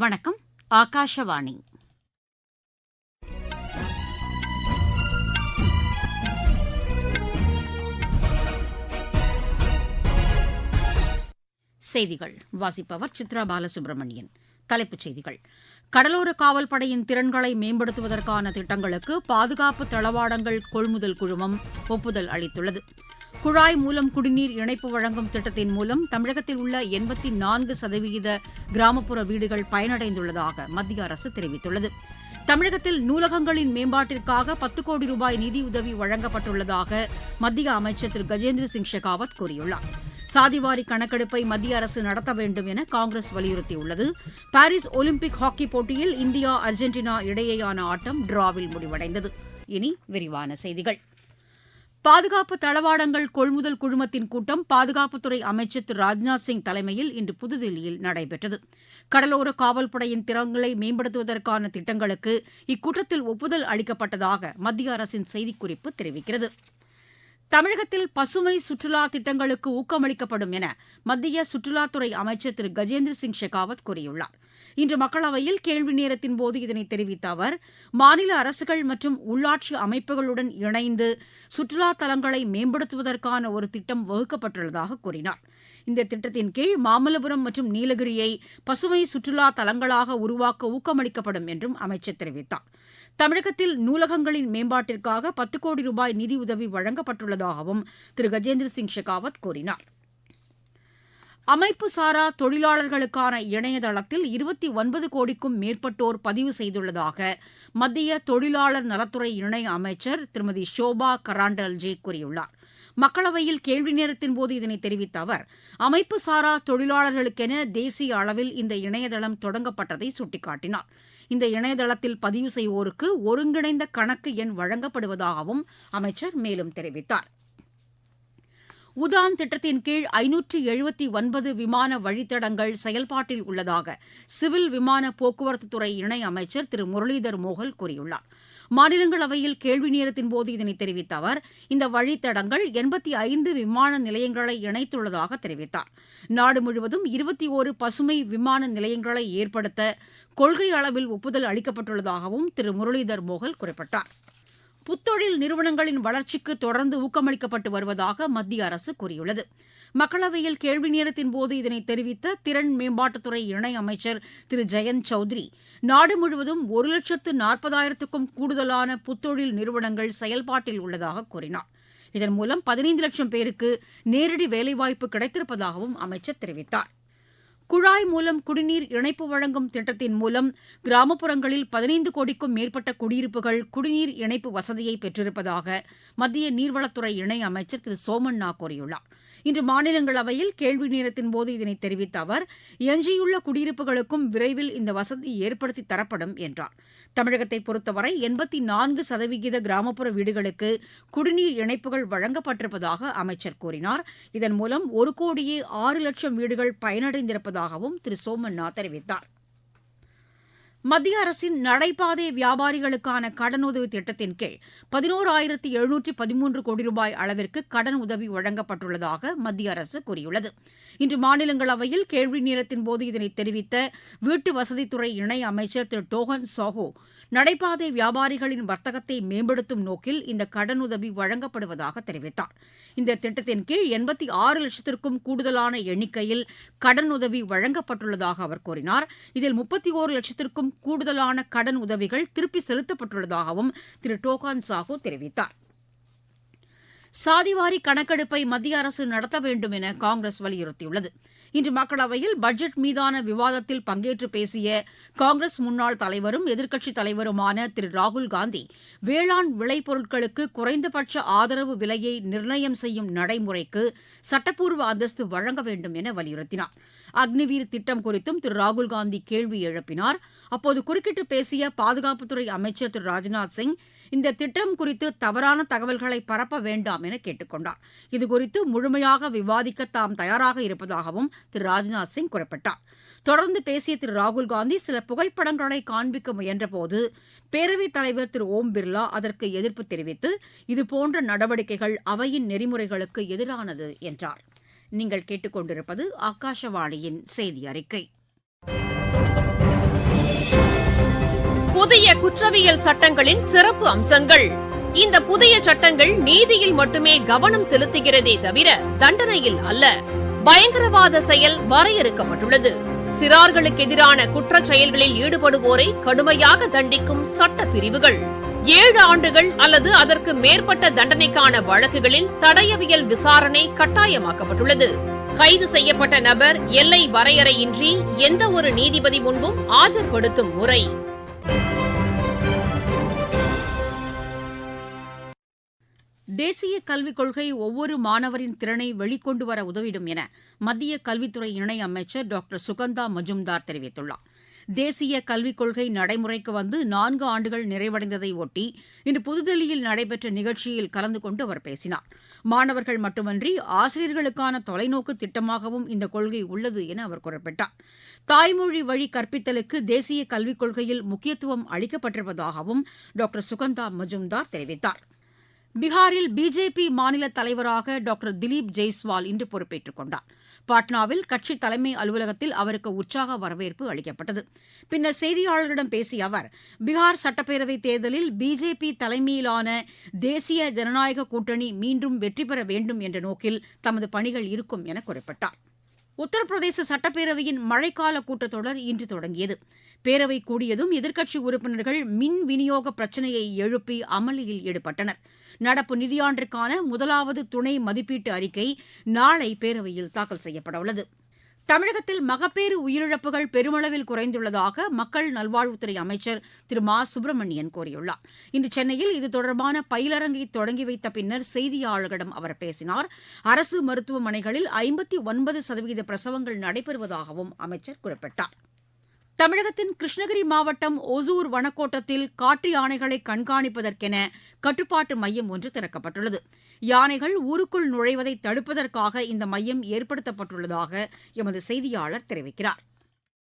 வணக்கம். ஆகாஷவாணி. செய்திகள் வாசிப்பவர் சித்ரா பாலசுப்ரமணியன். தலைப்புச் செய்திகள்: கடலோர காவல் படையின் திறன்களை மேம்படுத்துவதற்கான திட்டங்களுக்கு பாதுகாப்பு தளவாடங்கள் கொள்முதல் குழுமம் ஒப்புதல் அளித்துள்ளது. குழாய் மூலம் குடிநீர் இணைப்பு வழங்கும் திட்டத்தின் மூலம் தமிழகத்தில் உள்ள 84% கிராமப்புற வீடுகள் பயனடைந்துள்ளதாக மத்திய அரசு தெரிவித்துள்ளது. தமிழகத்தில் நூலகங்களின் மேம்பாட்டிற்காக 10 கோடி ரூபாய் நிதியுதவி வழங்கப்பட்டுள்ளதாக மத்திய அமைச்சர் திரு கஜேந்திர சிங் ஷெகாவத் கூறியுள்ளார். சாதிவாரி கணக்கெடுப்பை மத்திய அரசு நடத்த வேண்டும் என காங்கிரஸ் வலியுறுத்தியுள்ளது. பாரிஸ் ஒலிம்பிக் ஹாக்கி போட்டியில் இந்தியா அர்ஜென்டினா இடையேயான ஆட்டம் டிராவில் முடிவடைந்தது. இனி விரிவான செய்திகள். பாதுகாப்பு தளவாடங்கள் கொள்முதல் குழுமத்தின் கூட்டம் பாதுகாப்புத்துறை அமைச்சர் திரு ராஜ்நாத் சிங் தலைமையில் இன்று புதுதில்லியில் நடைபெற்றது. கடலோர காவல்படையின் திறன்களை மேம்படுத்துவதற்கான திட்டங்களுக்கு இக்கூட்டத்தில் ஒப்புதல் அளிக்கப்பட்டதாக மத்திய அரசின் செய்திக்குறிப்பு தெரிவிக்கிறது. தமிழகத்தில் பசுமை சுற்றுலா திட்டங்களுக்கு ஊக்கமளிக்கப்படும் என மத்திய சுற்றுலாத்துறை அமைச்சர் திரு கஜேந்திர சிங் ஷெகாவத் கூறியுள்ளார். இன்று மக்களவையில் கேள்வி நேரத்தின்போது இதனை தெரிவித்த அவர், மாநில அரசுகள் மற்றும் உள்ளாட்சி அமைப்புகளுடன் இணைந்து சுற்றுலா தலங்களை மேம்படுத்துவதற்கான ஒரு திட்டம் வகுக்கப்பட்டுள்ளதாக கூறினார். இந்த திட்டத்தின் கீழ் மாமல்லபுரம் மற்றும் நீலகிரியை பசுமை சுற்றுலா தலங்களாக உருவாக்க ஊக்கமளிக்கப்படும் என்றும் அமைச்சர் தெரிவித்தார். தமிழகத்தில் நூலகங்களின் மேம்பாட்டிற்காக 10 கோடி ரூபாய் நிதியுதவி வழங்கப்பட்டுள்ளதாகவும் திரு கஜேந்திர சிங் ஷெகாவத் கூறினார். அமைப்பு சாரா தொழிலாளர்களுக்கான இணையதளத்தில் 29 கோடிக்கும் மேற்பட்டோர் பதிவு செய்துள்ளதாக மத்திய தொழிலாளர் நலத்துறை இணை அமைச்சர் திருமதி ஷோபா கராண்டல்ஜே கூறியுள்ளார். மக்களவையில் கேள்வி நேரத்தின்போது இதனை தெரிவித்த அவர், அமைப்பு சாரா தொழிலாளர்களுக்கென தேசிய அளவில் இந்த இணையதளம் தொடங்கப்பட்டதை சுட்டிக்காட்டினார். இந்த இணையதளத்தில் பதிவு செய்வோருக்கு ஒருங்கிணைந்த கணக்கு எண் வழங்கப்படுவதாகவும் அமைச்சர் மேலும் தெரிவித்தார். உதான் திட்டத்தின் கீழ் 579 விமான வழித்தடங்கள் செயல்பாட்டில் உள்ளதாக சிவில் விமான போக்குவரத்துத்துறை இணை அமைச்சர் திரு முரளிதர் மோகல் கூறியுள்ளார். மாநிலங்களவையில் கேள்வி நேரத்தின்போது இதனை தெரிவித்த அவர், இந்த வழித்தடங்கள் 85 விமான நிலையங்களை இணைத்துள்ளதாக தெரிவித்தார். நாடு முழுவதும் 21 பசுமை விமான நிலையங்களை ஏற்படுத்த கொள்கை அளவில் ஒப்புதல் அளிக்கப்பட்டுள்ளதாகவும் திரு முரளிதர் மோகல் குறிப்பிட்டார். புத்தொழில் நிறுவனங்களின் வளர்ச்சிக்கு தொடர்ந்து ஊக்கமளிக்கப்பட்டு வருவதாக மத்திய அரசு கூறியுள்ளது. மக்களவையில் கேள்வி நேரத்தின்போது இதனை தெரிவித்த திறன் மேம்பாட்டுத்துறை இணை அமைச்சர் திரு ஜெயந்த் சௌத்ரி, நாடு முழுவதும் 1,40,000க்கும் கூடுதலான புத்தொழில் நிறுவனங்கள் செயல்பாட்டில் உள்ளதாக கூறினார். இதன் மூலம் 15 லட்சம் பேருக்கு நேரடி வேலைவாய்ப்பு கிடைத்திருப்பதாகவும் அமைச்சர் தெரிவித்தார். குழாய் மூலம் குடிநீர் இணைப்பு வழங்கும் திட்டத்தின் மூலம் கிராமப்புறங்களில் 15 கோடிக்கும் மேற்பட்ட குடியிருப்புகள் குடிநீர் இணைப்பு வசதியை பெற்றிருப்பதாக மத்திய நீர்வளத்துறை இணை அமைச்சர் திரு சோமண்ணா கூறியுள்ளார். இன்று மாநிலங்களவையில் கேள்வி நேரத்தின்போது இதனை தெரிவித்த அவர், எஞ்சியுள்ள குடியிருப்புகளுக்கும் விரைவில் இந்த வசதி ஏற்படுத்தி தரப்படும் என்றார். தமிழகத்தை பொறுத்தவரை 84% கிராமப்புற வீடுகளுக்கு குடிநீர் இணைப்புகள் வழங்கப்பட்டிருப்பதாக அமைச்சர் கூறினார். இதன் மூலம் 1,06,00,000 வீடுகள் பயனடைந்திருப்பதாகவும் திரு சோமண்ணா தெரிவித்தார். மத்திய அரசின் நடைபாதை வியாபாரிகளுக்கான கடனுதவி திட்டத்தின் கீழ் 11,713 கோடி ரூபாய் அளவிற்கு கடன் உதவி வழங்கப்பட்டுள்ளதாக மத்திய அரசு கூறியுள்ளது. இன்று மாநிலங்களவையில் கேள்வி நேரத்தின்போது இதனை தெரிவித்த வீட்டு வசதித்துறை இணை அமைச்சர் திரு டோஹன் சாஹூ, நடைபாதை வியாபாரிகளின் வர்த்தகத்தை மேம்படுத்தும் நோக்கில் இந்த கடனுதவி வழங்கப்படுவதாக தெரிவித்தார். இந்த திட்டத்தின் கீழ் 86 லட்சத்திற்கும் கூடுதலான எண்ணிக்கையில் கடனுதவி வழங்கப்பட்டுள்ளதாக அவர் கூறினார். இதில் 31 லட்சத்திற்கும் கூடுதலான கடன் உதவிகள் திருப்பி செலுத்தப்பட்டுள்ளதாகவும் திரு டோகான் சாஹூ தெரிவித்தார். சாதிவாரி கணக்கெடுப்பை மத்திய அரசு நடத்த வேண்டும் என காங்கிரஸ் வலியுறுத்தியுள்ளது. இன்று மக்களவையில் பட்ஜெட் மீதான விவாதத்தில் பங்கேற்று பேசிய காங்கிரஸ் முன்னாள் தலைவரும் எதிர்க்கட்சித் தலைவருமான திரு ராகுல்காந்தி, வேளாண் விளைபொருட்களுக்கு குறைந்தபட்ச ஆதரவு விலையை நிர்ணயம் செய்யும் நடைமுறைக்கு சட்டப்பூர்வ அந்தஸ்து வழங்க வேண்டும் என வலியுறுத்தினார். அக்னிவீர் திட்டம் குறித்தும் திரு ராகுல்காந்தி கேள்வி எழுப்பினார். அப்போது குறுக்கிட்டு பேசிய பாதுகாப்புத்துறை அமைச்சர் திரு ராஜ்நாத் சிங், இந்த திட்டம் குறித்து தவறான தகவல்களை பரப்ப வேண்டாம் என கேட்டுக் கொண்டார். இதுகுறித்து முழுமையாக விவாதிக்க தாம் தயாராக இருப்பதாகவும் திரு ராஜ்நாத் சிங் குறிப்பிட்டார். தொடர்ந்து பேசிய திரு ராகுல்காந்தி சில புகைப்படங்களை காண்பிக்க முயன்றபோது பேரவைத் தலைவர் திரு ஓம் பிர்லா அதற்கு எதிர்ப்பு தெரிவித்து, இதுபோன்ற நடவடிக்கைகள் அவையின் நெறிமுறைகளுக்கு எதிரானது என்றார். நீங்கள் கேட்டுக்கொண்டிருப்பது ஆகாஷவாணியின் செய்தி அறிக்கை. புதிய குற்றவியல் சட்டங்களின் சிறப்பு அம்சங்கள். இந்த புதிய சட்டங்கள் நீதியில் மட்டுமே கவனம் செலுத்துகிறதே தவிர தண்டனையில் அல்ல. பயங்கரவாத செயல் வரையறுக்கப்பட்டுள்ளது. சிறார்களுக்கு எதிரான குற்றச் செயல்களில் ஈடுபடுவோரை கடுமையாக தண்டிக்கும் சட்ட பிரிவுகள். 7 ஆண்டுகள் அல்லது அதற்கு மேற்பட்ட தண்டனைக்கான வழக்குகளில் தடயவியல் விசாரணை கட்டாயமாக்கப்பட்டுள்ளது. கைது செய்யப்பட்ட நபர் எல்லை வரையறையின்றி எந்த ஒரு நீதிபதி முன்பும் ஆஜர்படுத்தும் முறை. தேசிய கல்விக் கொள்கை ஒவ்வொரு மாணவரின் திறனை வெளிக்கொண்டு வர உதவிடும் என மத்திய கல்வித்துறை இணையமைச்சர் டாக்டர் சுகந்தா மஜும்தார் தெரிவித்துள்ளார். தேசிய கல்விக் கொள்கை நடைமுறைக்கு வந்து 4 ஆண்டுகள் நிறைவடைந்ததை ஒட்டி இன்று புதுதில்லியில் நடைபெற்ற நிகழ்ச்சியில் கலந்து கொண்டு அவர் பேசினார். மாணவர்கள் மட்டுமன்றி ஆசிரியர்களுக்கான தொலைநோக்கு திட்டமாகவும் இந்த கொள்கை உள்ளது என அவர் குறிப்பிட்டார். தாய்மொழி வழி கற்பித்தலுக்கு தேசிய கல்விக் கொள்கையில் முக்கியத்துவம் அளிக்கப்பட்டிருப்பதாகவும் டாக்டர் சுகந்தா மஜும்தார் தெரிவித்தார். பீகாரில் பிஜேபி மாநில தலைவராக டாக்டர் திலீப் ஜெய்ஸ்வால் இன்று பொறுப்பேற்றுக் கொண்டார். பாட்னாவில் கட்சி தலைமை அலுவலகத்தில் அவருக்கு உற்சாக வரவேற்பு அளிக்கப்பட்டது. பின்னர் செய்தியாளர்களிடம் பேசிய அவர், பீகார் சட்டப்பேரவைத் தேர்தலில் பிஜேபி தலைமையிலான தேசிய ஜனநாயக கூட்டணி மீண்டும் வெற்றி பெற வேண்டும் என்ற நோக்கில் தமது பணிகள் இருக்கும் என குறிப்பிட்டார். உத்தரப்பிரதேச சட்டப்பேரவையின் மழைக்கால கூட்டத்தொடர் இன்று தொடங்கியது. பேரவை கூடியதும் எதிர்க்கட்சி உறுப்பினர்கள் மின் விநியோக பிரச்சினையை எழுப்பி அமளியில் ஈடுபட்டனர். நடப்பு நிதியாண்டிற்கான முதலாவது துணை மதிப்பீட்டு அறிக்கை நாளை பேரவையில் தாக்கல் செய்யப்படவுள்ளது. தமிழகத்தில் மகப்பேறு உயிரிழப்புகள் பெருமளவில் குறைந்துள்ளதாக மக்கள் நல்வாழ்வுத்துறை அமைச்சர் திரு மா சுப்பிரமணியன் கூறியுள்ளார். இன்று சென்னையில் இது தொடர்பான பயிலரங்கை தொடங்கி வைத்த பின்னர் செய்தியாளர்களிடம் அவர் பேசினார். அரசு மருத்துவமனைகளில் 59% பிரசவங்கள் நடைபெறுவதாகவும் அமைச்சர் குறிப்பிட்டார். தமிழகத்தின் கிருஷ்ணகிரி மாவட்டம் ஒசூர் வனக்கோட்டத்தில் காட்டு யானைகளை கண்காணிப்பதற்கென கட்டுப்பாட்டு மையம் ஒன்று திறக்கப்பட்டுள்ளது. யானைகள் ஊருக்குள் நுழைவதை தடுப்பதற்காக இந்த மையம் ஏற்படுத்தப்பட்டுள்ளதாக எமது செய்தியாளர் தெரிவிக்கிறார்.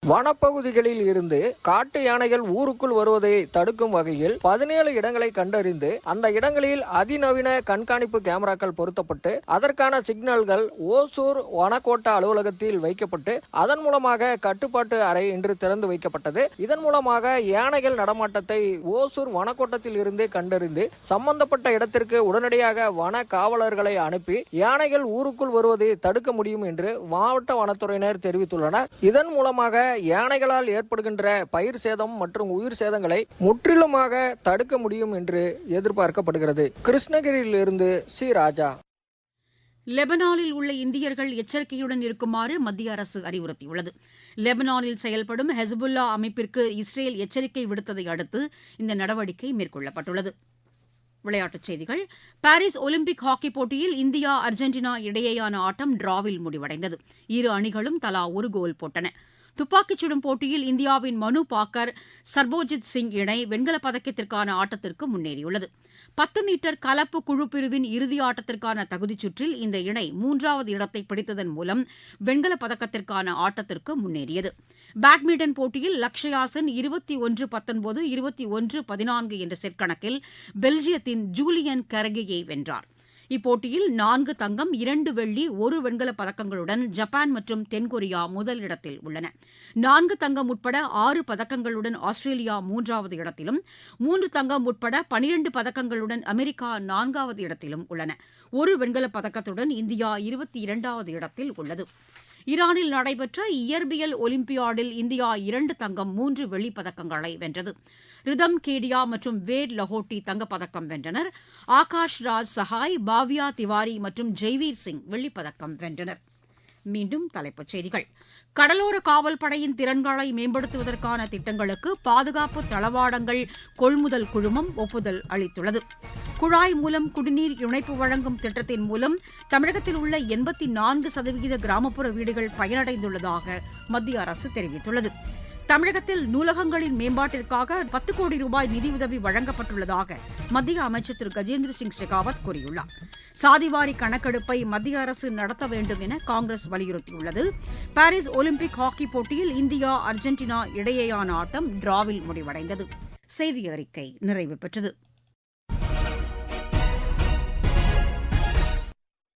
வனப்பகுதிகளில் இருந்து காட்டு யானைகள் ஊருக்குள் வருவதை தடுக்கும் வகையில் 17 இடங்களை கண்டறிந்து அந்த இடங்களில் அதிநவீன கண்காணிப்பு கேமராக்கள் பொருத்தப்பட்டு அதற்கான சிக்னல்கள் ஓசூர் வனக்கோட்ட அலுவலகத்தில் வைக்கப்பட்டு அதன் மூலமாக கட்டுப்பாட்டு அறை இன்று திறந்து வைக்கப்பட்டது. இதன் மூலமாக யானைகள் நடமாட்டத்தை ஓசூர் வனக்கோட்டத்தில் இருந்து கண்டறிந்து சம்பந்தப்பட்ட இடத்திற்கு உடனடியாக வன காவலர்களை அனுப்பி யானைகள் ஊருக்குள் வருவதை தடுக்க முடியும் என்று மாவட்ட வனத்துறையினர் தெரிவித்துள்ளனர். இதன் மூலமாக யானைகளால் ஏற்படுகின்ற பயிர் சேதம் மற்றும் உயிர் சேதங்களை முற்றிலுமாக தடுக்க முடியும் என்று எதிர்பார்க்கப்படுகிறது. கிருஷ்ணகிரியிலிருந்து சி ராஜா. லெபனானில் உள்ள இந்தியர்கள் எச்சரிக்கையுடன் இருக்குமாறு மத்திய அரசு அறிவுறுத்தியுள்ளது. லெபனானில் செயல்படும் ஹெஸ்புல்லா அமைப்பிற்கு இஸ்ரேல் எச்சரிக்கை விடுத்ததை அடுத்து இந்த நடவடிக்கை மேற்கொள்ளப்பட்டுள்ளது. விளையாட்டுச் செய்திகள். பாரிஸ் ஒலிம்பிக் ஹாக்கிப் போட்டியில் இந்தியா அர்ஜென்டினா இடையேயான ஆட்டம் டிராவில் முடிவடைந்தது. இரு அணிகளும் தலா ஒரு கோல் போட்டன. துப்பாக்கிச் சுடும் போட்டியில் இந்தியாவின் மனு பாக்கர் சர்போஜித் சிங் இணை வெண்கலப் பதக்கத்திற்கான ஆட்டத்திற்கு முன்னேறியுள்ளது. 10 மீட்டர் கலப்பு குழு பிரிவின் இறுதி ஆட்டத்திற்கான தகுதிச் சுற்றில் இந்த இணை 3வது இடத்தை பிடித்ததன் மூலம் வெண்கலப் பதக்கத்திற்கான ஆட்டத்திற்கு முன்னேறியது. பேட்மிண்டன் போட்டியில் லக்ஷயா சென் 21-19, 21-14 என்ற செட் கணக்கில் பெல்ஜியத்தின் ஜூலியன் கரகேயை வென்றார். இப்போட்டியில் 4 தங்கம், 2 வெள்ளி, 1 வெண்கலப் பதக்கங்களுடன் ஜப்பான் மற்றும் தென்கொரியா முதலிடத்தில் உள்ளன. 4 தங்கம் உட்பட 6 பதக்கங்களுடன் ஆஸ்திரேலியா 3வது இடத்திலும், 3 தங்கம் உட்பட 12 பதக்கங்களுடன் அமெரிக்கா 4வது இடத்திலும் உள்ளன. 1 வெண்கலப் பதக்கத்துடன் இந்தியா 22வது இடத்தில் உள்ளது. ஈரானில் நடைபெற்ற இயற்பியல் ஒலிம்பியாடில் இந்தியா 2 தங்கம், 3 வெள்ளிப் பதக்கங்களை வென்றது. ரிதம் கேடியா மற்றும் வேட் லஹோட்டி தங்கப்பதக்கம் வென்றனர். ஆகாஷ் ராஜ் சஹாய், பாவ்யா திவாரி மற்றும் ஜெய்வீர் சிங் வெள்ளிப்பதக்கம் வென்றனர். மீண்டும் தலைப்புச் செய்திகள். கடலோர காவல் படையின் திறன்களை மேம்படுத்துவதற்கான திட்டங்களுக்கு பாதுகாப்பு தளவாடங்கள் கொள்முதல் குழுமம் ஒப்புதல் அளித்துள்ளது. குழாய் மூலம் குடிநீர் இணைப்பு வழங்கும் திட்டத்தின் மூலம் தமிழகத்தில் உள்ள 84% கிராமப்புற வீடுகள் பயனடைந்துள்ளதாக மத்திய அரசு தெரிவித்துள்ளது. தமிழகத்தில் நூலகங்களின் மேம்பாட்டிற்காக 10 கோடி ரூபாய் நிதியுதவி வழங்கப்பட்டுள்ளதாக மத்திய அமைச்சர் திரு கஜேந்திர சிங் ஷெகாவத் கூறியுள்ளார். சாதிவாரி கணக்கெடுப்பை மத்திய அரசு நடத்த வேண்டும் என காங்கிரஸ் வலியுறுத்தியுள்ளது. பாரிஸ் ஒலிம்பிக் ஹாக்கி போட்டியில் இந்தியா அர்ஜென்டினா இடையேயான ஆட்டம் டிராவில் முடிவடைந்தது. செய்தி அறிக்கை நிறைவு பெற்றது.